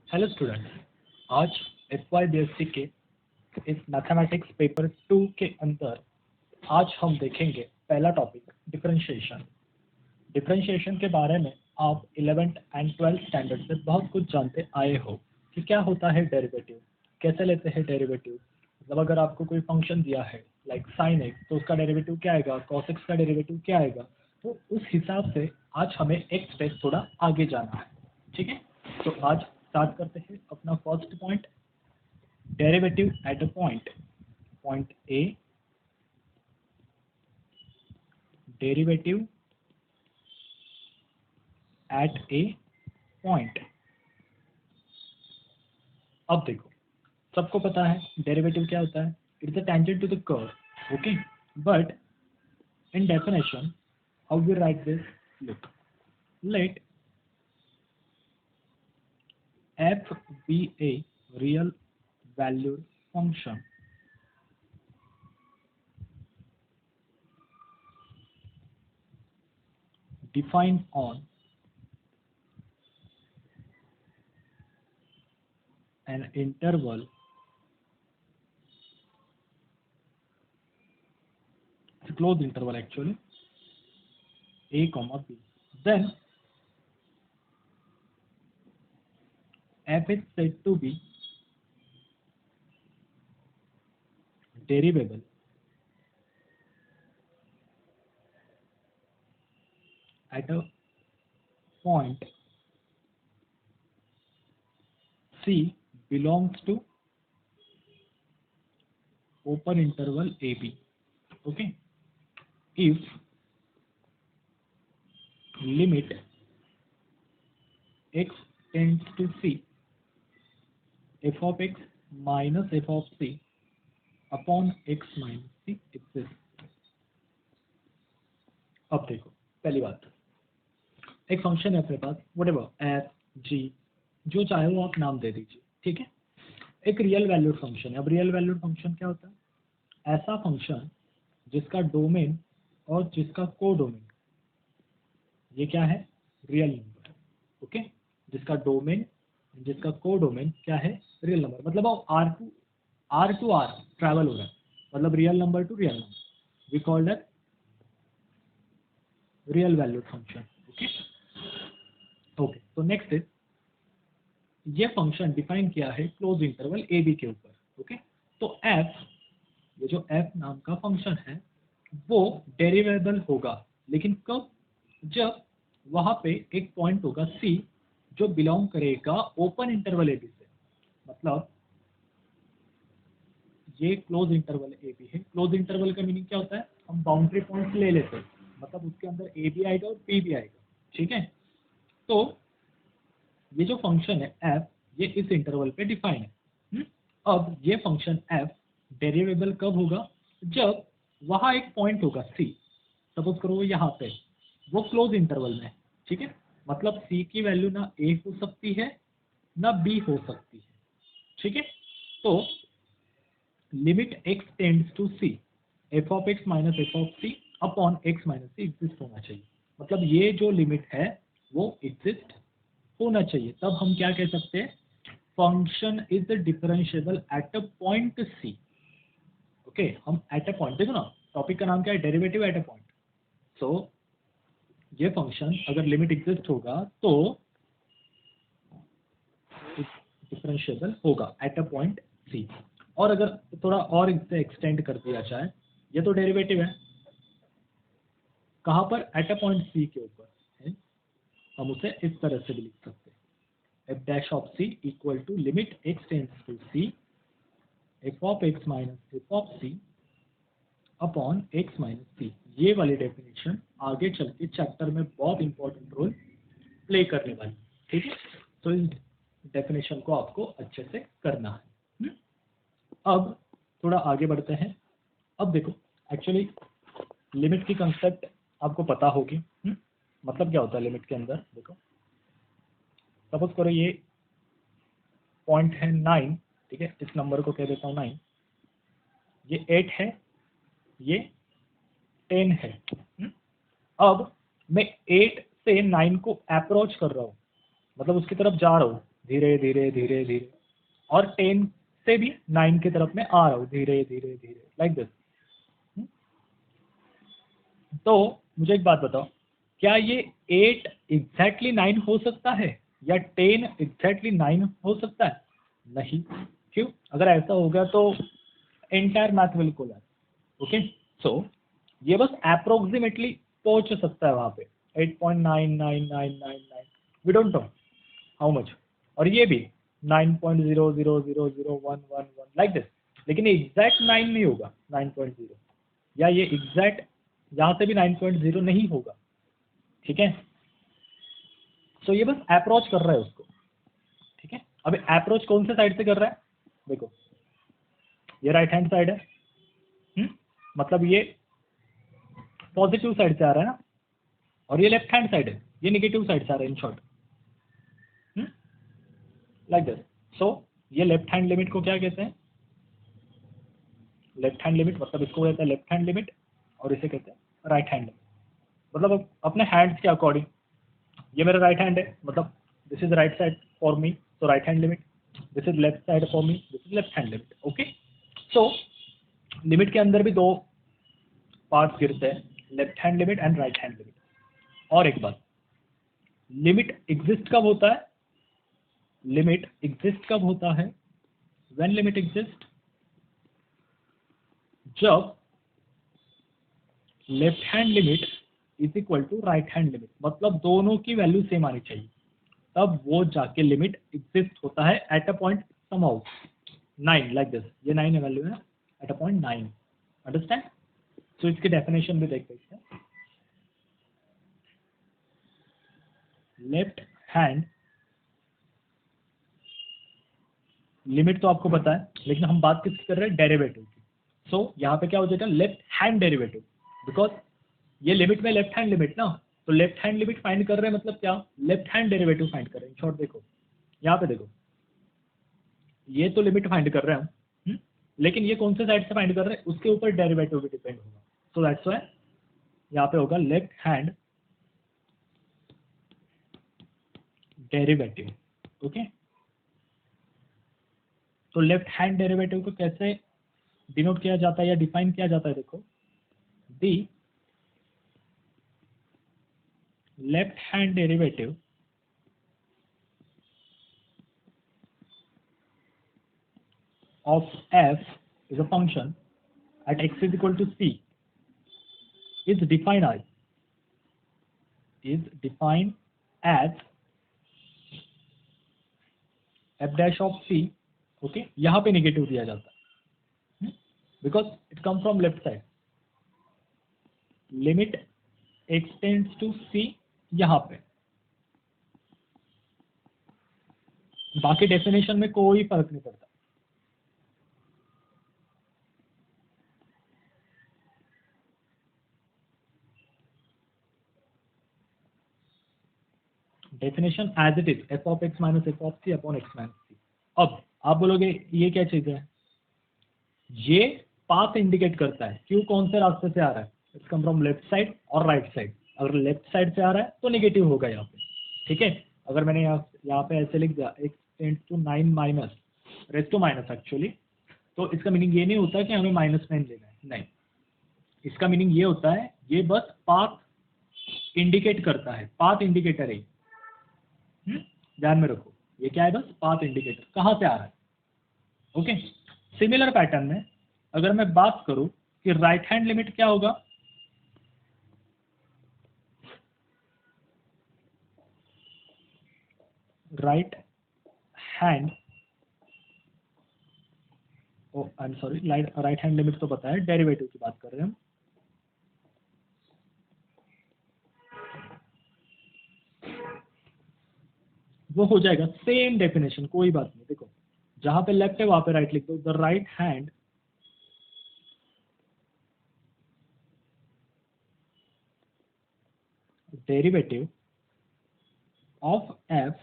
Hello students, आज FY BSc के इस मैथमेटिक्स पेपर 2 के अंदर आज हम देखेंगे पहला टॉपिक डिफरेंशिएशन। डिफरेंशिएशन के बारे में आप 11th एंड 12th स्टैंडर्ड से बहुत कुछ जानते आए हो कि क्या होता है डेरिवेटिव, कैसे लेते हैं डेरिवेटिव। मतलब अगर आपको कोई फंक्शन दिया है लाइक साइन एक्स तो उसका डेरिवेटिव क्या आएगा, कॉस एक्स का डेरिवेटिव क्या आएगा। तो उस हिसाब से आज हमें एक स्टेप थोड़ा आगे जाना है। ठीक है, तो आज स्टार्ट करते हैं अपना first point, derivative at a point A. Derivative at a point. अब देखो, सबको पता है डेरिवेटिव क्या होता है, it's a tangent to the curve. Okay, but in definition how we write this, look, let f be a real valued function defined on an interval it's a closed interval actually, a comma b, then f is said to be derivable at a point c belongs to open interval ab. Okay, if limit x tends to c, f of x minus f of c upon x minus c exist. अब देखो, पहली बात, एक function है अपने पास, whatever F G जो चाहे वो आप नाम दे दीजिए। ठीक है, एक रियल वैल्यूड फंक्शन है। अब रियल वैल्यूड फंक्शन क्या होता है? ऐसा फंक्शन जिसका डोमेन और जिसका कोडोमेन, ये क्या है? Real number. ओके, जिसका डोमेन जिसका कोडोमेन क्या है? Real number. मतलब अब आर टू आर ट्रैवल हो रहा है, मतलब real number to real number, we call that real valued function. Okay okay, तो नेक्स्ट इज, ये फंक्शन डिफाइन किया है क्लोज इंटरवल ए बी के ऊपर। ओके, तो एफ, ये जो एफ नाम का फंक्शन है वो डेरिवेबल होगा, लेकिन कब? जब वहां पे एक पॉइंट होगा सी जो बिलोंग करेगा ओपन इंटरवल ए बी से। मतलब ये क्लोज इंटरवल ए बी है। क्लोज इंटरवल का मीनिंग क्या होता है? हम बाउंड्री पॉइंट्स ले लेते हैं, मतलब उसके अंदर ए भी आएगा और बी भी आएगा। ठीक है, तो ये जो फंक्शन है एफ, ये इस इंटरवल पे डिफाइन है। अब ये फंक्शन एफ डेरिवेबल कब होगा? जब वहां एक पॉइंट होगा सी, सपोज करो यहाँ पे, वो क्लोज इंटरवल में है। ठीक है, मतलब सी की वैल्यू ना ए हो सकती है ना बी हो सकती है। ठीक है, तो limit x tends to c, f of x minus F of c upon x minus c exist होना चाहिए। मतलब ये जो लिमिट है वो एग्जिस्ट होना चाहिए, तब हम क्या कह सकते हैं? Function is differentiable at a point C. Okay, हम एट अ पॉइंट, देखो ना टॉपिक का नाम क्या है? Derivative at a point. So ये फंक्शन अगर लिमिट एग्जिस्ट होगा तो डिफरेंशिएबल होगा एट अ पॉइंट सी। और अगर थोड़ा और इसे एक्सटेंड कर दिया जाए, ये तो डेरिवेटिव है कहाँ पर? एट अ पॉइंट सी के ऊपर है। हम उसे इस तरह से भी लिख सकते हैं, f dash of c equal to limit x tends to c f of x minus f of c upon x minus C. ये वाली डेफिनेशन आगे चल के चैप्टर में बहुत इंपॉर्टेंट रोल प्ले करने वाली। ठीक है, तो इस डेफिनेशन को आपको अच्छे से करना है। अब थोड़ा आगे बढ़ते हैं। अब देखो, एक्चुअली लिमिट की कंसेप्ट आपको पता होगी। मतलब क्या होता है लिमिट के अंदर? देखो, सपोज करो ये पॉइंट है 9। ठीक है, इस नंबर को कह देता हूँ 9, ये 8 है, ये 10 है। अब मैं 8 से 9 को अप्रोच कर रहा हूँ, मतलब उसकी तरफ जा रहा हूँ। धीरे धीरे धीरे धीरे, और 10 से भी 9 की तरफ में आ रहा हूँ धीरे धीरे धीरे, लाइक दिस। तो मुझे एक बात बताओ, क्या ये 8 एग्जैक्टली 9 हो सकता है या 10 एग्जैक्टली 9 हो सकता है? नहीं। क्यों? अगर ऐसा हो गया तो entire math will collapse. Okay, so ये बस अप्रोक्सीमेटली पहुंच सकता है वहां पे 8.99999, we don't know how much, और ये भी 9.00001111 लाइक दिस, लेकिन एग्जैक्ट 9 नहीं होगा 9.0, या ये एग्जैक्ट यहाँ से भी 9.0 नहीं होगा, ठीक है। सो ये बस अप्रोच कर रहा है उसको, ठीक है। अब अप्रोच कौन से साइड से कर रहा है? देखो, ये राइट हैंड साइड है, मतलब ये पॉजिटिव साइड से आ रहा है ना, और ये लेफ्ट हैंड साइड है, ये नेगेटिव साइड से आ रहा है, इन शॉर्ट, लाइक दिस। सो ये लेफ्ट हैंड लिमिट को क्या कहते हैं? लेफ्ट हैंड लिमिट मतलब इसको कहते हैं लेफ्ट हैंड लिमिट, और इसे कहते हैं राइट हैंड लिमिट। मतलब अपने हैंड्स के अकॉर्डिंग, ये मेरा राइट हैंड है, मतलब this is right side for me, so right hand limit, this is left side for me, this is left hand limit. Okay, so limit के अंदर भी दो पार्ट्स गिरते हैं, left hand limit and right hand limit. और एक बात, limit exist कब होता है? लिमिट एग्जिस्ट कब होता है? व्हेन लिमिट एग्जिस्ट, जब left hand limit is equal to right hand limit, मतलब दोनों की वैल्यू सेम आनी चाहिए, तब वो जाके लिमिट एग्जिस्ट होता है eight a point somehow 9, like this. ये 9 वैल्यू है एट अ पॉइंट 9, अंडरस्टैंड? सो इसकी डेफिनेशन भी देख सकते हैं। लेफ्ट हैंड लिमिट तो आपको पता है, लेकिन हम बात किसकी कर रहे हैं? डेरिवेटिव की। सो यहाँ पे क्या हो जाएगा? लेफ्ट हैंड डेरिवेटिव, बिकॉज ये लिमिट में लेफ्ट हैंड लिमिट ना, तो लेफ्ट हैंड लिमिट फाइंड कर रहे हैं, मतलब क्या? लेफ्ट हैंड डेरिवेटिव फाइंड कर रहे हैं। शॉर्ट देखो, यहाँ पे देखो, ये तो लिमिट फाइंड कर रहे हैं हम, लेकिन ये कौन से साइड से फाइंड कर रहे हैं, उसके ऊपर डेरिवेटिव भी डिपेंड होगा। सो दैट्स व्हाई यहाँ पे होगा लेफ्ट हैंड डेरिवेटिव। ओके, तो लेफ्ट हैंड डेरिवेटिव को कैसे डिनोट किया जाता है या डिफाइन किया जाता है? देखो, दी left hand derivative of f is a function at x is equal to c is defined as f dash of c, okay, यहाँ पे नेगेटिव दिया जाता है because it come from left side, limit x tends to c यहाँ पे, बाकी definition में कोई फर्क नहीं पड़ता। Definition as it is f of x minus f of c upon x minus c। अब आप बोलोगे ये क्या चीज है? ये पाथ इंडिकेट करता है क्यों कौन से रास्ते से आ रहा है, it's come from left side और राइट साइड। अगर लेफ्ट साइड से आ रहा है तो नेगेटिव होगा यहाँ पे, ठीक है। अगर मैंने यहाँ पे ऐसे लिख दिया x tends to 9 minus raise to minus actually, तो इसका मीनिंग ये नहीं होता कि हमें -9 लेना है, नहीं, इसका मीनिंग ये होता है ये बस पाथ इंडिकेट करता है, पाथ इंडिकेटर है। ध्यान में रखो, ये क्या है? बस पाथ इंडिकेटर, कहाँ से आ रहा है। ओके, सिमिलर पैटर्न में अगर मैं बात करूं कि राइट हैंड लिमिट क्या होगा, right hand, oh I am sorry, right hand limit तो पता है, डेरिवेटिव की बात कर रहे हैं हम। वो हो जाएगा सेम डेफिनेशन, कोई बात नहीं। देखो, जहां पे लेफ्ट है वहां पे राइट लिख दो, the right hand derivative of f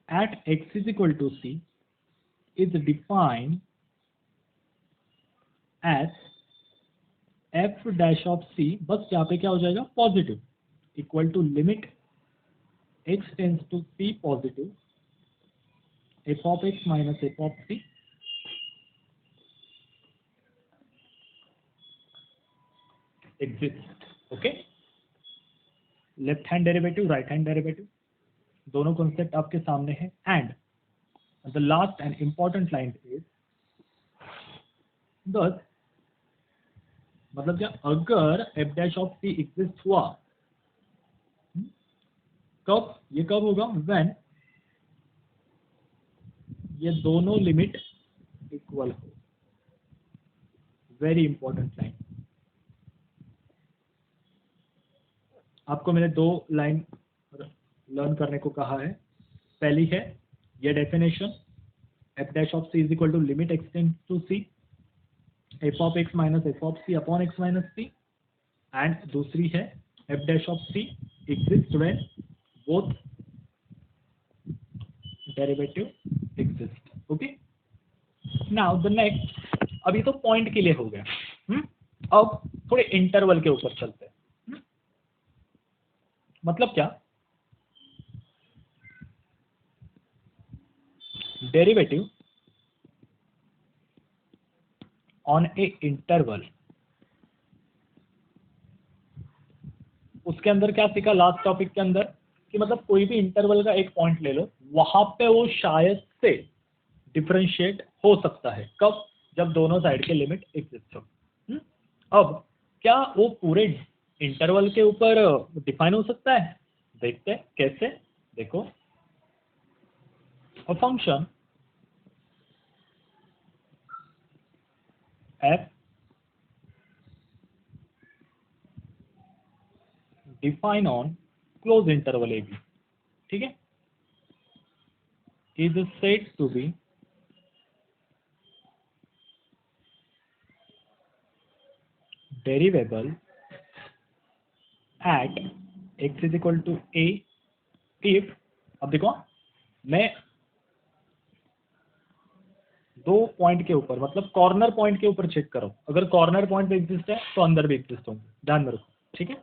at x is equal to c is defined as f dash of c, बस यहाँ पे क्या हो जाएगा? Positive, equal to limit x tends to c positive f of x minus F of c exist. Okay, left hand derivative, right hand derivative, दोनों concept आपके सामने है. And the last and important line is this, मतलब क्या, अगर f dash of c exist हुआ, कब, ये कब होगा, व्हेन ये दोनों लिमिट इक्वल हो. Very important line. आपको मैंने दो लाइन लर्न करने को कहा है. पहली है ये definition, f dash of c is equal to limit x tends to c f of x minus F of c upon x minus c. And दूसरी है f dash of c exist when both derivative exist. Okay, now the next, अभी तो point के लिए हो गया. अब थोड़े इंटरवल के ऊपर चलते हैं. मतलब क्या, डेरिवेटिव ऑन ए इंटरवल, उसके अंदर क्या सीखा लास्ट टॉपिक के अंदर, कि मतलब कोई भी इंटरवल का एक पॉइंट ले लो, वहां पे वो शायद से डिफरेंशिएट हो सकता है. कब, जब दोनों साइड के लिमिट एग्जिस्ट हो. अब क्या वो पूरे इंटरवल के ऊपर डिफाइन हो सकता है? देखते हैं कैसे. देखो, a function f define on close interval a b, ठीक है, is said to be derivable at x is equal to a if, अब देखो मैं दो पॉइंट के ऊपर, मतलब कॉर्नर पॉइंट के ऊपर चेक करो. अगर कॉर्नर पॉइंट पे एग्जिस्ट है तो अंदर भी एग्जिस्ट होंगे, ध्यान में रखो. ठीक है,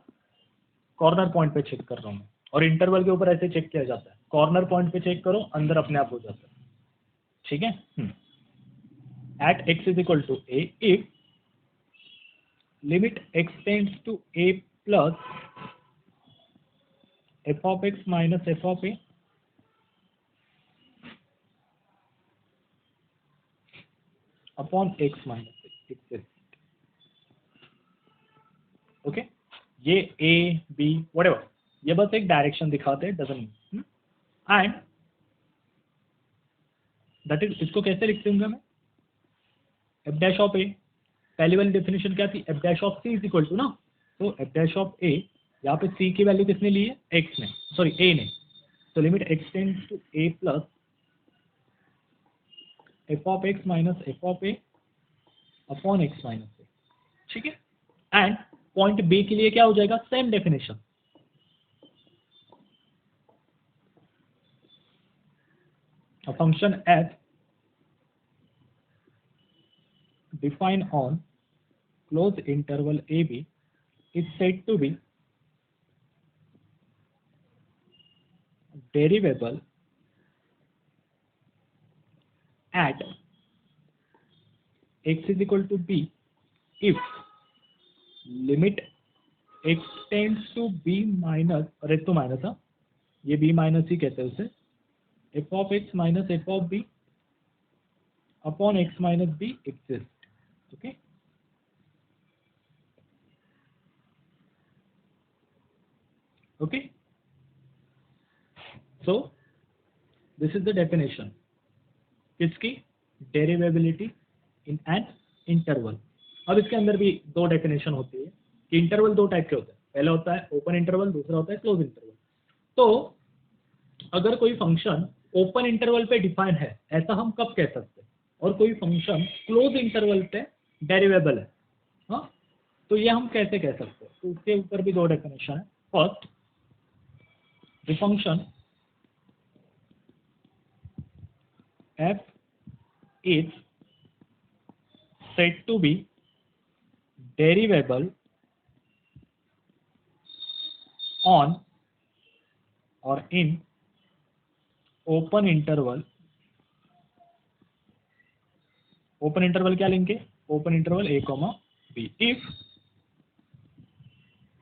कॉर्नर पॉइंट पे चेक कर रहा हूँ मैं, और इंटरवल के ऊपर ऐसे चेक किया जाता है. कॉर्नर पॉइंट पे चेक करो, अंदर अपने आप हो जाता है. ठीक है, at x is equal to a if limit x tends to A plus F of x minus F of A upon x minus x. Okay, ये ए बी व्हाटएवर, ये बस एक डायरेक्शन दिखाते हैं, doesn't mean. And that is, इसको कैसे लिखते होंगे मैं, एफ डैश ऑफ ए, पहली वाली डेफिनेशन क्या थी, f dash of c is equal to ना, तो एफ डैश ऑफ ए, यहाँ पे सी की वैल्यू किसने ली है, एक्स ने, सॉरी ए ने. तो limit x tends to A plus F of x minus F of A upon x minus A. ठीक है, एंड पॉइंट बी के लिए क्या हो जाएगा, same definition, a function f defined on closed interval ab is said to be derivable at x is equal to b if limit x tends to b minus, अरे तो minus, हाँ ये b minus ही कहते हैं उसे, f of x minus f of b upon x minus b exists. Okay, okay, so this is the definition, किसकी, डेरिवेबिलिटी in an interval. अब इसके अंदर भी दो डेफिनेशन होती है कि इंटरवल दो टाइप के होते हैं, पहला होता है ओपन इंटरवल, दूसरा होता है क्लोज इंटरवल. तो अगर कोई फंक्शन ओपन इंटरवल पे डिफाइन है, ऐसा हम कब कह सकते हैं, और कोई फंक्शन क्लोज इंटरवल पे डेरिवेबल है, हाँ, तो ये हम कैसे कह सकते हैं, तो उसके ऊपर भी दो डेफिनेशन है. First, the function f is said to be derivable on or in open interval open interval क्या लेंगे, open interval a, b, if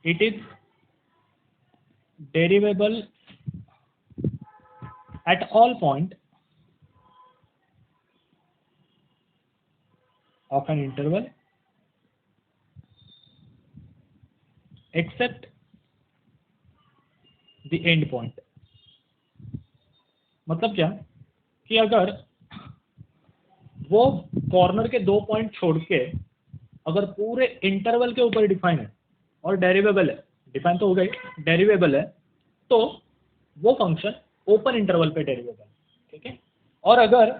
it is derivable at all point of an interval except the end point। मतलब क्या कि अगर वो corner के 2 point छोड़ के अगर पूरे इंटरवल के ऊपर डिफाइन है और डेरिवेबल है, डिफाइन तो हो गई, डेरिवेबल है, तो वो फंक्शन ओपन इंटरवल पे डेरिवेबल, ठीक है। और अगर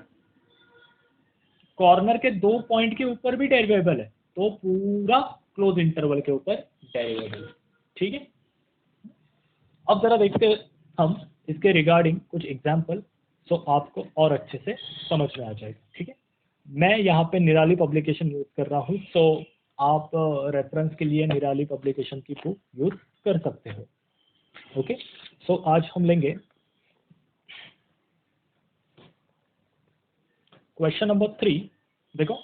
कॉर्नर के 2 पॉइंट के ऊपर भी डेरिवेबल है तो पूरा क्लोज इंटरवल के ऊपर डेरिवेबल है, ठीक है। अब जरा देखते हैं हम इसके रिगार्डिंग कुछ एग्जाम्पल, सो आपको और अच्छे से समझ में आ जाएगा, ठीक है। मैं यहाँ पे निराली पब्लिकेशन यूज कर रहा हूँ, सो आप रेफरेंस के लिए निराली पब्लिकेशन की बुक यूज कर सकते हो, ओके। सो आज हम लेंगे क्वेश्चन नंबर 3। देखो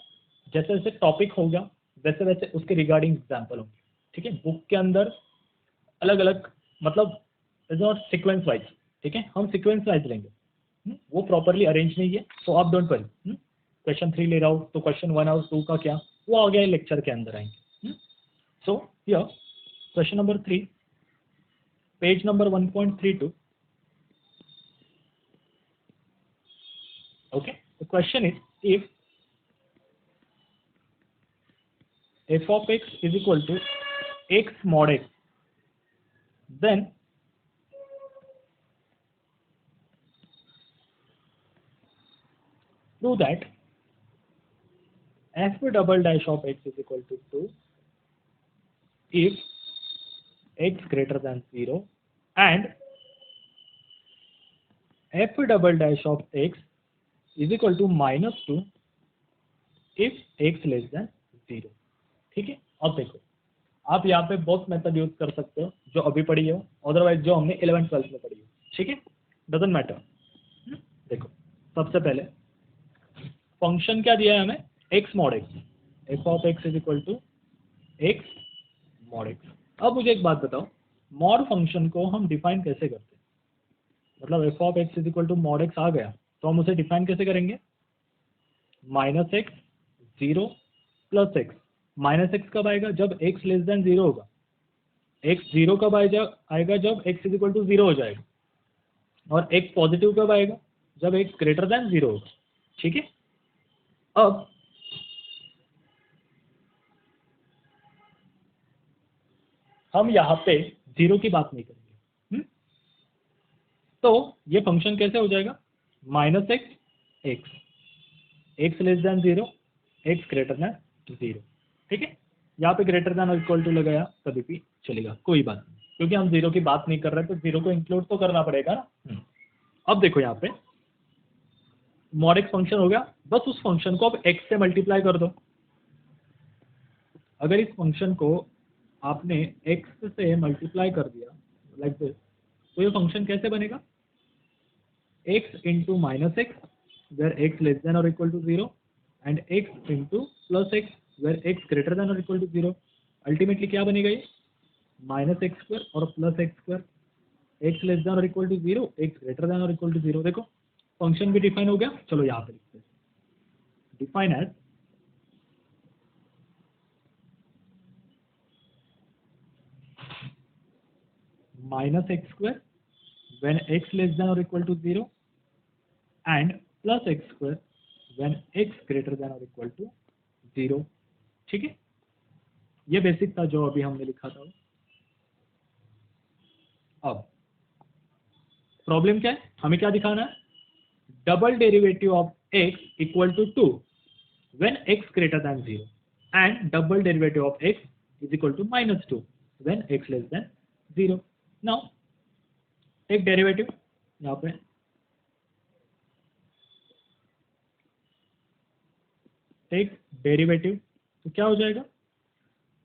जैसे जैसे टॉपिक होगा वैसे वैसे उसके रिगार्डिंग एग्जाम्पल होंगे, ठीक है। बुक के अंदर अलग अलग, मतलब इज नॉट सीक्वेंस वाइज, ठीक है, हम सीक्वेंस वाइज लेंगे, वो प्रॉपरली अरेंज नहीं है, सो आप डोंट वरी। क्वेश्चन 3 ले रहा हूँ तो क्वेश्चन 1 और 2 का क्या, वो आ गया लेक्चर के अंदर आएंगे। So here question number 3, page number 1.32, okay। The question is, if f of x is equal to x mod x, then prove that f double dash of x is equal to 2 if x greater than 0 and f double dash of x is equal to minus 2 if x less than 0, ठीक है। अब देखो आप यहाँ पे बहुत method use कर सकते हो जो अभी पढ़ी हो, अदरवाइज जो हमने 11th 12th में पढ़ी हो, ठीक है, डजंट मैटर। देखो सबसे पहले फंक्शन क्या दिया है हमें, x mod x, f of x is equal to x mod x। अब मुझे एक बात बताओ, मॉड फंक्शन को हम डिफाइन कैसे करते हैं, मतलब f of x is equal to mod x आ गया तो हम उसे डिफाइन कैसे करेंगे, minus x 0 plus x. Minus x कब आएगा, जब x लेस देन 0 होगा, x 0 कब आएगा, जब x इज इक्वल टू 0 हो जाएगा, और x पॉजिटिव कब आएगा, जब x ग्रेटर देन 0 होगा, ठीक है। अब हम यहाँ पे 0 की बात नहीं करेंगे, तो ये फंक्शन कैसे हो जाएगा, minus x x, x less than 0, X greater than 0, ठीक है। यहाँ पे ग्रेटर देन और इक्वल टू लगाया कभी भी चलेगा, कोई बात नहीं, क्योंकि हम 0 की बात नहीं कर रहे तो 0 को इंक्लूड तो करना पड़ेगा ना। अब देखो यहाँ पे मॉड एक्स फंक्शन हो गया, बस उस फंक्शन को अब x से मल्टीप्लाई कर दो। अगर इस फंक्शन को आपने x से मल्टीप्लाई कर दिया लाइक दिस, तो ये फंक्शन कैसे बनेगा, x into minus X where X less than और equal to 0 and x into plus X where X greater than और इक्वल टू 0। अल्टीमेटली क्या बनेगा ये, माइनस एक्स स्क्वायर और plus X square, X less than और equal to 0, X greater than और equal to 0। देखो function भी define हो गया। चलो यहाँ पे लिखते हैं, define as minus X square when x less than और equal to 0 and plus X square when x greater than और इक्वल टू 0, ठीक है। ये बेसिक था जो अभी हमने लिखा था। अब प्रॉब्लम क्या है, हमें क्या दिखाना है, double derivative of x equal to 2 when x greater than 0 and double derivative of x is equal to minus 2 when x less than 0। Now take derivative, यहाँ पे टेक डेरिवेटिव, तो क्या हो जाएगा,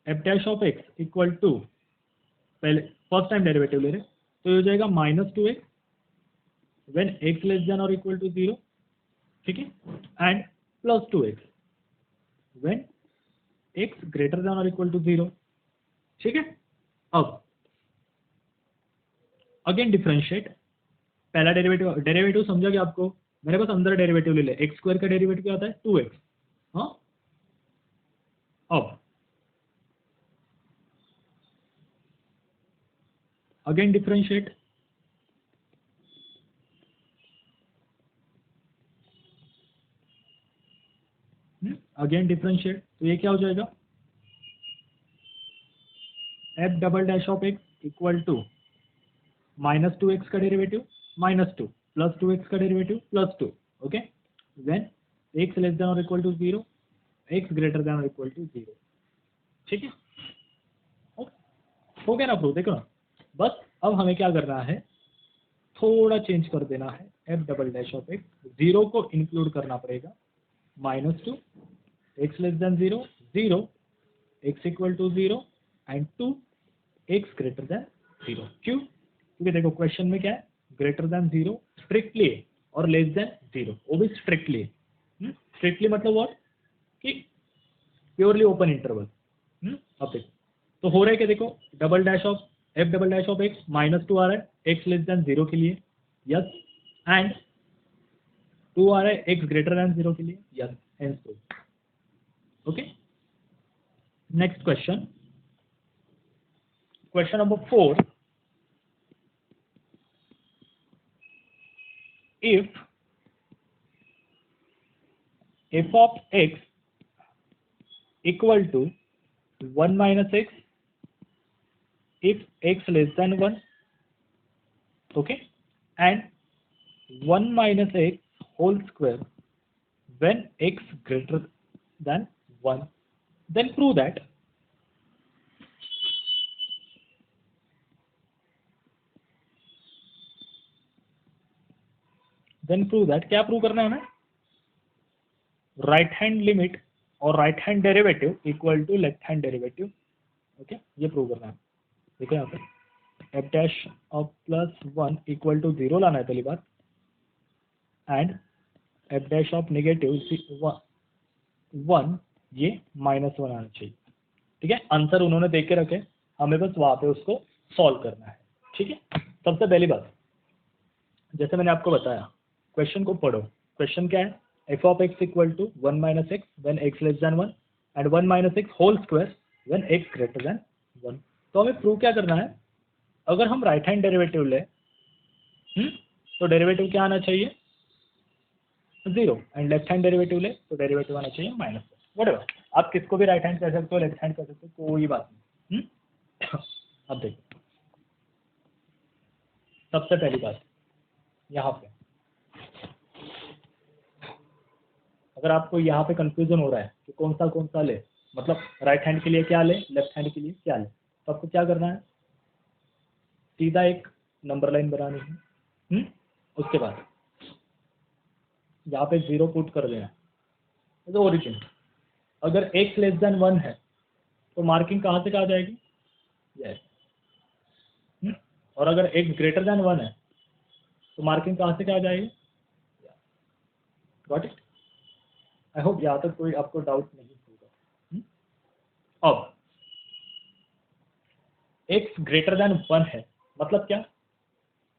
f dash of x equal to, पहले first time derivative ले रहे तो ये हो जाएगा minus 2x when x less than और इक्वल टू 0, ठीक है, and plus 2x when x greater than और इक्वल टू 0। ठीक है, अब अगेन डिफरेंशिएट, पहला डेरिवेटिव समझा क्या आपको, मेरे पास अंदर डेरिवेटिव ले ले, एक्स स्क्वायर का डेरिवेटिव क्या आता है 2x। हाँ, अब अगेन डिफरेंशिएट, अगेन डिफरेंशिएट, तो ये क्या हो जाएगा, F double dash of x equal to -2x का डेरिवेटिव -2 प्लस 2x का derivative +2। Okay, when x less than और equal to 0, x greater than और इक्वल टू 0। ठीक है, हो गया ना प्रूफ, देखो ना। बस अब हमें क्या करना है, थोड़ा चेंज कर देना है, f double dash of x 0 को इंक्लूड करना पड़ेगा, -2 x less than 0 0 x equal to 0 and 2 x greater than 0। क्यों, क्योंकि देखो क्वेश्चन में क्या है, ग्रेटर देन 0 स्ट्रिक्टली और लेस देन 0 वो भी स्ट्रिक्टली। स्ट्रिक्टली मतलब व्हाट, कि प्योरली ओपन इंटरवल। अब देखो तो हो रहा है कि देखो double dash of f double dash of x -2 आ रहा है एक्स लेस देन 0 के लिए, यस, एंड 2 आ रहा है एक्स ग्रेटर देन 0 के लिए, yes, hence proof. Okay, next question, question number 4, if f of x equal to 1 minus x if x less than 1, okay, and 1 minus x whole square when x greater than 1, then prove that क्या prove करना है हमें, right hand limit और right hand derivative equal to left hand derivative. Okay, ये prove करना है। देखो यहाँ पे f dash of +1 equal to 0 लाना है पहली बात, and f dash of negative 1 ये -1 आना चाहिए। ठीक है, आंसर उन्होंने देख के रखे, हमें बस वहाँ पे उसको सॉल्व करना है। ठीक है, सबसे पहली बात जैसे मैंने आपको बताया, क्वेश्चन को पढ़ो। क्वेश्चन क्या है, f of x equal to 1 minus x when x less than 1 and 1 minus x whole square when x greater than 1। तो हमें प्रूव क्या करना है, अगर हम राइट हैंड डेरिवेटिव ले तो डेरिवेटिव क्या आना चाहिए 0, एंड लेफ्ट हैंड डेरिवेटिव ले तो डेरिवेटिव आना चाहिए -1। व्हाटएवर, आप किसको भी राइट हैंड कह सकते हो, लेफ्ट हैंड कह सकते हो, कोई बात नहीं। अब देखो सबसे पहली बात यहाँ पे, अगर आपको यहाँ पे कंफ्यूजन हो रहा है कि कौन सा ले, मतलब राइट हैंड के लिए क्या ले, लेफ्ट हैंड के लिए क्या ले, तो आपको क्या करना है, सीधा एक नंबर लाइन बनानी है। उसके बाद यहाँ पे 0 पुट कर देना है, तो ओरिजिन। अगर x लेस देन 1 है तो मार्किंग कहाँ से कहाँ जाएगी, यस। और अगर x ग्रेटर देन 1 है तो मार्किंग कहाँ से कहाँ जाएगी, गॉट इट। आई होप यहाँ तक कोई आपको डाउट नहीं होगा। अब x ग्रेटर देन 1 है मतलब क्या,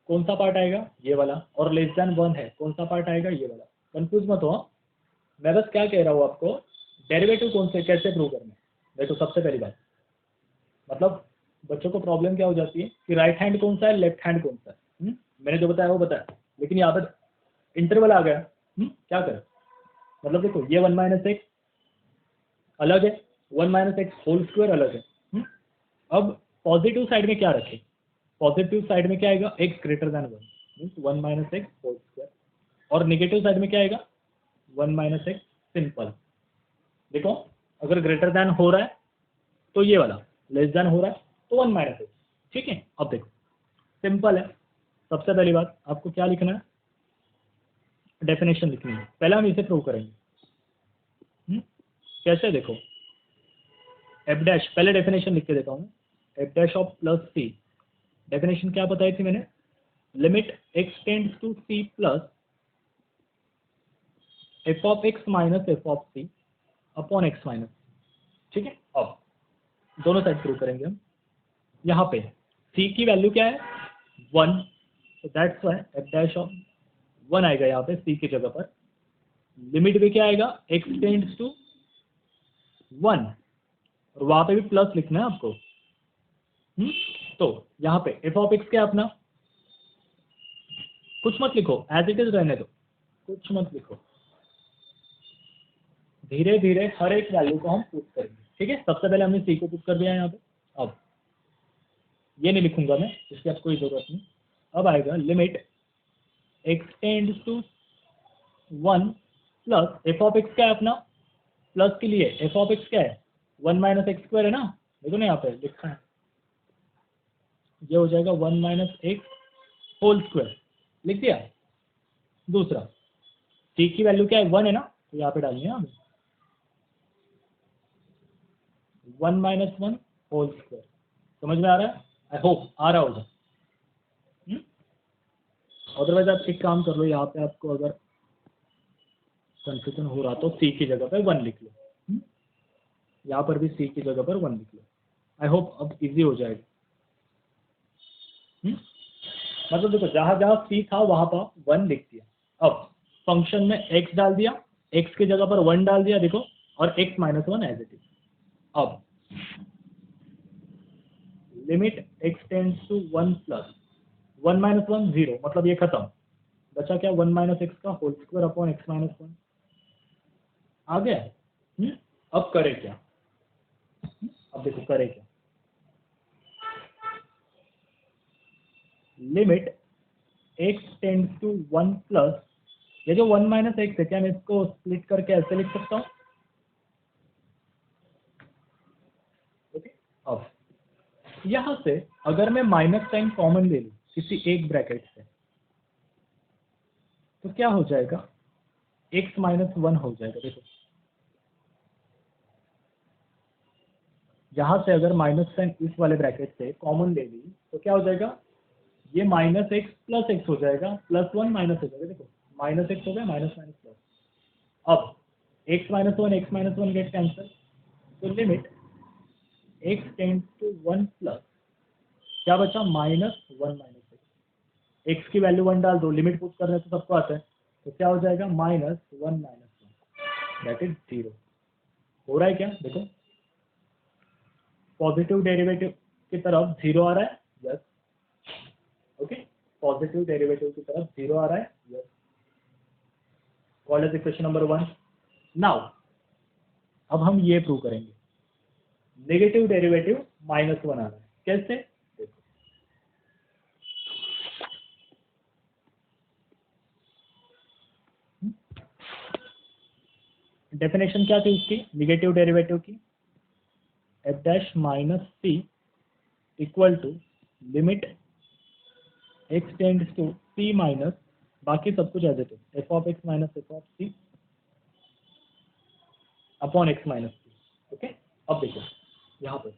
कौन सा पार्ट आएगा, ये वाला, और लेस देन 1 है कौन सा पार्ट आएगा, ये वाला। कंफ्यूज मत हो, मैं बस क्या कह रहा हूँ आपको, डेरिवेटिव कौन से कैसे प्रूव करना है। देखो सबसे पहली बात, मतलब बच्चों को प्रॉब्लम क्या हो जाती है कि राइट हैंड कौन सा है, लेफ्ट हैंड कौन सा है। मैंने जो बताया वो बताया, लेकिन यहाँ पर इंटरवल आ गया। क्या करें, मतलब देखो ये 1 माइनस एक्स अलग है, 1 माइनस एक्स होल स्क्वायर अलग है। अब पॉजिटिव साइड में क्या रखें, पॉजिटिव साइड में क्या आएगा, x greater than 1 means 1 minus x whole square, और नेगेटिव साइड में क्या आएगा 1 माइनस एक्स सिंपल। देखो अगर ग्रेटर देन हो रहा है तो ये वाला, लेस देन हो रहा है तो 1 माइनस एक्स। ठीक है, अब देखो सिंपल है। सबसे पहली बात आपको क्या लिखना है, डेफिनेशन लिखनी है। पहले हम इसे प्रूव करेंगे। कैसे, देखो एफ डैश, पहले डेफिनेशन लिख के देता हूँ, f dash of plus c, definition क्या बताई थी मैंने, limit x tends to c plus f of x minus f of c upon x minus, ठीक है। अब दोनों साइड प्रूव करेंगे हम। यहाँ पे c की वैल्यू क्या है 1, तो that's why F dash of 1 आएगा यहाँ पे c की जगह पर। लिमिट में क्या आएगा x टेंड्स टू 1, और वहां पे भी प्लस लिखना है आपको। तो यहाँ पे एफ ऑफ एक्स क्या है अपना, कुछ मत लिखो, एज इट इज रहने दो, कुछ मत लिखो, धीरे धीरे हर एक वैल्यू को हम पुट करेंगे, ठीक है। सबसे पहले हमने सी को पुट कर दिया यहाँ पे। अब ये नहीं लिखूंगा मैं, इसकी अब कोई जरूरत नहीं। अब आएगा limit x tends to 1 plus F of x क्या है अपना, प्लस के लिए एफ ऑफ एक्स क्या है 1 माइनस एक्स स्क्वायर है ना, देखो ना यहाँ पे लिखा है, ये हो जाएगा 1 माइनस एक्स होल स्क्वायर, लिख दिया। दूसरा सी की वैल्यू क्या है 1 है ना, तो यहाँ पे डालिए हमें 1 माइनस 1 होल स्क्वायर। समझ में आ रहा है, आई होप आ रहा होगा। अदरवाइज आप एक काम कर लो, यहाँ पे आपको अगर कंफ्यूजन हो रहा तो सी की जगह पर 1 लिख लो, यहाँ पर भी सी की जगह पर 1 लिख लो। आई होप अब इजी हो जाएगा। मतलब देखो जहां जहां सी था वहां पर 1 लिख दिया। अब फंक्शन में x डाल दिया, x की जगह पर 1 डाल दिया देखो, और x minus 1 as it is. अब limit x tends to 1 plus 1 minus 1 0, मतलब ये खत्म, बचा क्या 1 माइनस एक्स का whole square upon x minus 1 आ गया। अब करे क्या, अब देखो करे क्या, limit x tends to 1 plus, ये जो 1 माइनस एक्स है क्या मैं इसको स्प्लिट करके ऐसे लिख सकता हूँ, ओके। अब यहां से अगर मैं माइनस साइन कॉमन ले लूं किसी एक ब्रैकेट से, तो क्या हो जाएगा x माइनस 1 हो जाएगा। देखो यहां से अगर माइनस साइन इस वाले ब्रैकेट से कॉमन ले ली तो क्या हो जाएगा, ये माइनस एक्स प्लस एक्स हो जाएगा, प्लस 1 माइनस हो जाएगा। देखो माइनस एक्स हो गया, माइनस माइनस प्लस। अब x minus 1 x minus 1 get cancel, तो limit x tends to 1 plus क्या बचा माइनस 1 माइनस एक्स, एक्स की वैल्यू 1 डाल दो, लिमिट पुट कर रहे हैं तो सबको आता है, तो क्या हो जाएगा माइनस 1 माइनस 1 दैट इज 0। हो रहा है क्या, देखो पॉजिटिव डेरिवेटिव की तरफ 0 आ रहा है, यस, ओके, पॉजिटिव डेरिवेटिव की तरफ 0 आ रहा है, yes. Call is equation number 1। Now अब हम ये प्रूव करेंगे, नेगेटिव डेरिवेटिव माइनस 1 आ रहा है, कैसे, डेफिनेशन क्या थी उसकी नेगेटिव डेरिवेटिव की, f dash minus c equal to limit x tends to c minus, बाकी सब कुछ as it is, f of x minus F of c upon x minus c, okay. अब देखो यहाँ पे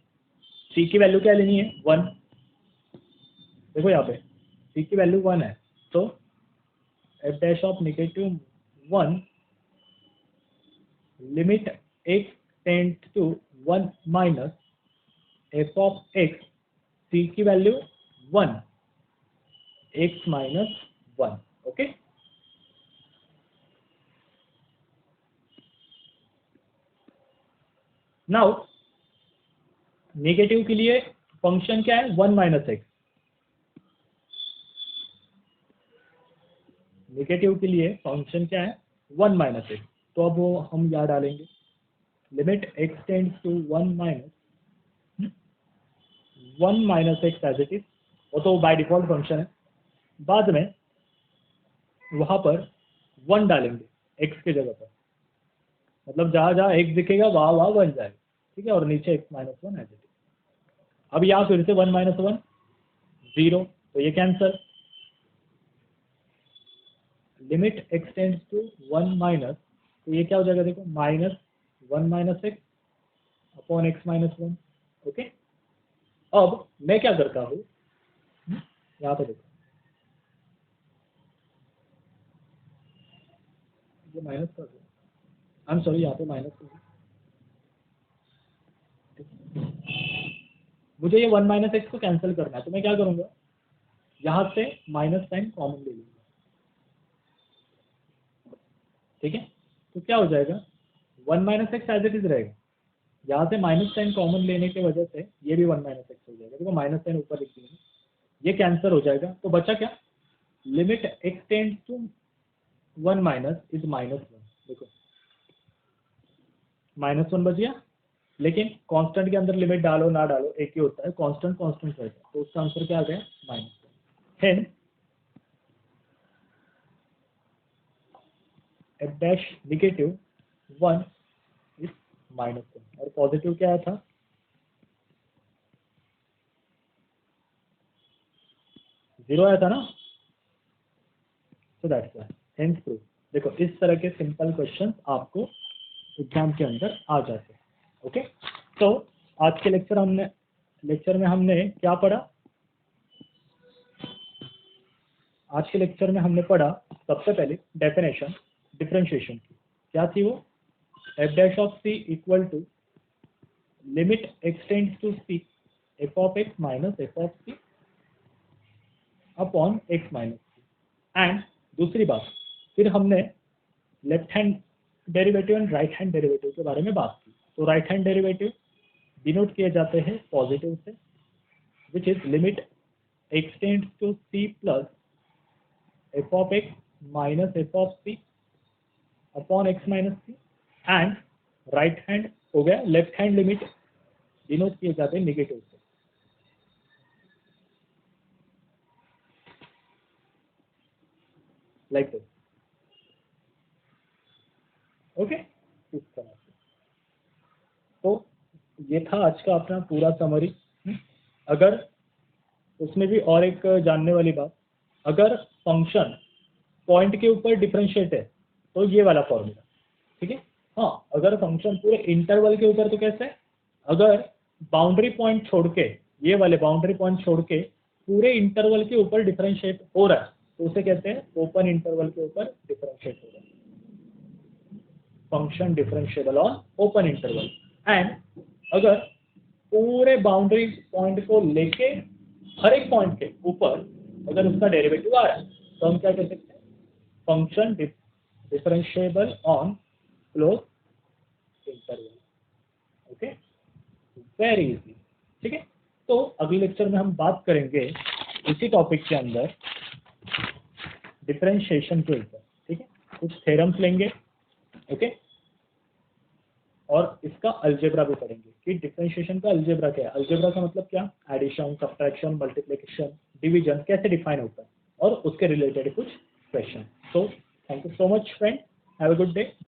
सी की वैल्यू क्या लेनी है 1, देखो यहाँ पे सी की वैल्यू 1 है, तो F dash of negative 1 limit x tends to 1 minus F of x, C की value 1 x minus 1, okay. Now negative के लिए फंक्शन क्या है 1 माइनस एक्स, नेगेटिव के लिए फंक्शन क्या है 1 माइनस एक्स, तो अब वो हम यहाँ डालेंगे limit x tends to 1 minus 1 minus x as it is, वो तो बाय डिफॉल्ट फंक्शन है। बाद में वहां पर 1 डालेंगे एक्स की जगह पर, मतलब जहां जहां एक्स दिखेगा वहां वहां 1 जाएगा, ठीक है, और नीचे x minus 1 as it is. अब यहाँ फिर से 1 माइनस 1 0, तो ये cancel, limit x tends to 1 minus, तो ये क्या हो जाएगा देखो minus 1 minus x upon x minus 1, okay. अब मैं क्या करता हूँ, यहाँ पे देखो ये माइनस कर दो, आई एम सॉरी यहाँ पे माइनस कर दो, मुझे ये 1 माइनस एक्स को कैंसिल करना है, तो मैं क्या करूँगा, यहाँ से माइनस साइन कॉमन ले लूँगा, ठीक है। तो क्या हो जाएगा, 1 minus x as it is रहेगा, यहाँ से माइनस साइन कॉमन लेने की वजह से ये भी 1 माइनस एक्स हो जाएगा, देखो माइनस साइन ऊपर लिख दिया, ये कैंसिल हो जाएगा, तो बचा क्या, limit x tends to 1 minus is -1, देखो -1 बच गया, लेकिन कांस्टेंट के अंदर लिमिट डालो ना डालो एक ही होता है, कांस्टेंट कांस्टेंट रहता है, तो उसका आंसर क्या आ गया, -1। Hence f dash negative 1 is -1, और पॉजिटिव क्या आया था, 0 आया था ना, so that's why, hence proof. देखो इस तरह के सिंपल क्वेश्चन आपको एग्जाम के अंदर आ जाते हैं, ओके। तो आज के लेक्चर में हमने क्या पढ़ा, आज के लेक्चर में हमने पढ़ा सबसे पहले डेफिनेशन डिफरेंशिएशन की, क्या थी वो, f dash of c equal to limit x tends to c f of x minus f of c upon x minus c। And दूसरी बात, फिर हमने left hand derivative and right hand derivative के बारे में बात की। तो राइट हैंड डेरिवेटिव डिनोट किए जाते हैं पॉजिटिव से, which is limit x tends to c plus f of x minus f of c upon x minus c। And right hand हो गया, लेफ्ट हैंड लिमिट डिनोट किए जाते हैं negative से, लाइक दिस, ओके, इस तरह से। तो ये था आज का अपना पूरा समरी। अगर उसमें भी और एक जानने वाली बात, अगर फंक्शन पॉइंट के ऊपर डिफरेंशिएट है तो ये वाला फॉर्मूला, ठीक है। हाँ, अगर फंक्शन पूरे इंटरवल के ऊपर तो कैसे, अगर बाउंड्री पॉइंट छोड़ के, ये वाले बाउंड्री पॉइंट छोड़ के पूरे इंटरवल के ऊपर डिफरेंशिएट हो रहा है तो उसे कहते हैं ओपन इंटरवल के ऊपर डिफरेंशिएट हो रहा है, function differentiable on open interval. And अगर पूरे बाउंड्री पॉइंट को लेके हर एक पॉइंट के ऊपर अगर उसका डेरिवेटिव आ रहा है तो हम क्या कह सकते हैं, function differentiable on close interval, okay, very easy, ठीक है। तो अगले लेक्चर में हम बात करेंगे इसी टॉपिक के अंदर डिफरेंशिएशन के ऊपर, ठीक है, कुछ थ्योरम्स लेंगे, ओके, और इसका अलजेब्रा भी पढ़ेंगे कि डिफरेंशिएशन का अलजेब्रा क्या है, अलजेब्रा का मतलब क्या, एडिशन, सब्ट्रैक्शन, मल्टीप्लिकेशन, डिवीजन कैसे डिफाइन होता है, और उसके रिलेटेड कुछ question. So thank you so much friend, have a good day.